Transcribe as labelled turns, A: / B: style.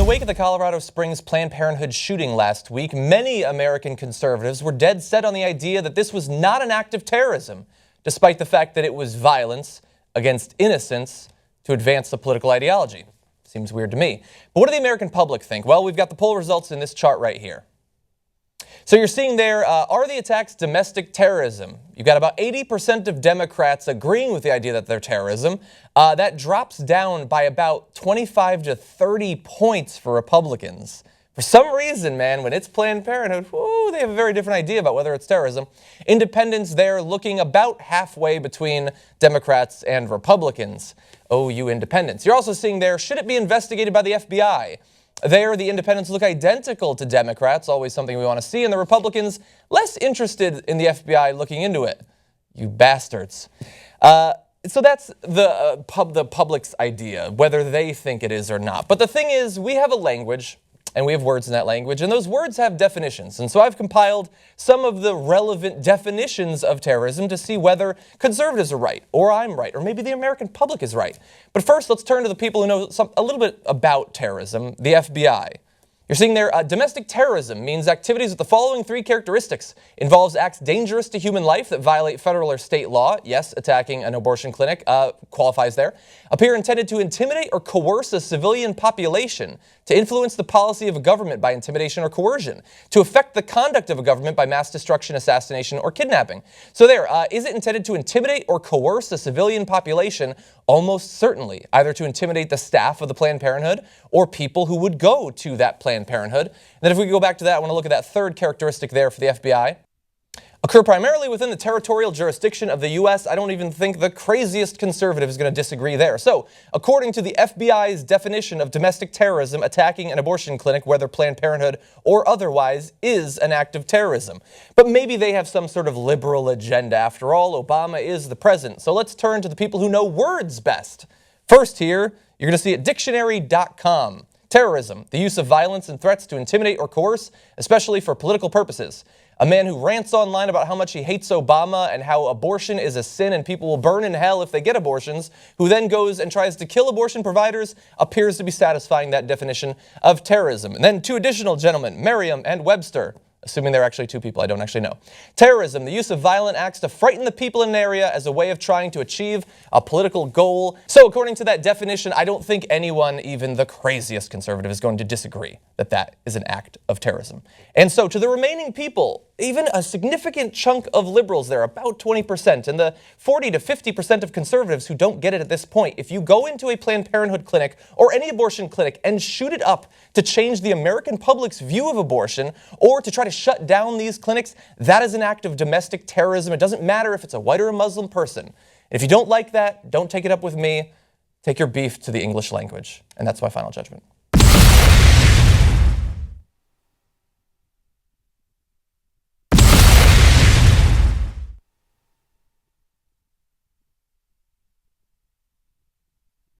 A: wake of the Colorado Springs Planned Parenthood shooting last week, many American conservatives were dead set on the idea that this was not an act of terrorism, despite the fact that it was violence against innocents to advance the political ideology. Seems weird to me. But what do the American public think? Well, we've got the poll results in this chart right here. So you're seeing there, are the attacks domestic terrorism? You've got about 80% of Democrats agreeing with the idea that they're terrorism. That drops down by about 25 to 30 points for Republicans. For some reason, man, when it's Planned Parenthood, whoo, they have a very different idea about whether it's terrorism. Independents there looking about halfway between Democrats and Republicans. Oh, you independents. You're also seeing there, should it be investigated by the FBI? There, the independents look identical to Democrats, always something we want to see, and the Republicans less interested in the FBI looking into it. You bastards. So that's the public's idea, whether they think it is or not. But the thing is, we have a language, and we have words in that language, and those words have definitions. And so I've compiled some of the relevant definitions of terrorism to see whether conservatives are right, or I'm right, or maybe the American public is right. But first, let's turn to the people who know a little bit about terrorism, the FBI. You're seeing there, domestic terrorism means activities with the following three characteristics. Involves acts dangerous to human life that violate federal or state law. Yes, attacking an abortion clinic qualifies there. Appear intended to intimidate or coerce a civilian population. To influence the policy of a government by intimidation or coercion. To affect the conduct of a government by mass destruction, assassination, or kidnapping. So there, is it intended to intimidate or coerce a civilian population? Almost certainly. Either to intimidate the staff of the Planned Parenthood or people who would go to that Planned Parenthood. And then if we go back to that, I want to look at that third characteristic there for the FBI. Occur primarily within the territorial jurisdiction of the U.S. I don't even think the craziest conservative is going to disagree there. So, according to the FBI's definition of domestic terrorism, attacking an abortion clinic, whether Planned Parenthood or otherwise, is an act of terrorism. But maybe they have some sort of liberal agenda. After all, Obama is the president. So let's turn to the people who know words best. First here, you're going to see at dictionary.com. Terrorism, the use of violence and threats to intimidate or coerce, especially for political purposes. A man who rants online about how much he hates Obama and how abortion is a sin and people will burn in hell if they get abortions, who then goes and tries to kill abortion providers, appears to be satisfying that definition of terrorism. And then two additional gentlemen, Merriam and Webster. Assuming they're actually two people, I don't actually know. Terrorism, the use of violent acts to frighten the people in an area as a way of trying to achieve a political goal. So according to that definition, I don't think anyone, even the craziest conservative, is going to disagree that that is an act of terrorism. And so to the remaining people, even a significant chunk of liberals there, about 20%, and the 40 to 50% of conservatives who don't get it at this point, if you go into a Planned Parenthood clinic or any abortion clinic and shoot it up to change the American public's view of abortion or to try to shut down these clinics, that is an act of domestic terrorism. It doesn't matter if it's a white or a Muslim person. And if you don't like that, don't take it up with me. Take your beef to the English language. And that's my final judgment.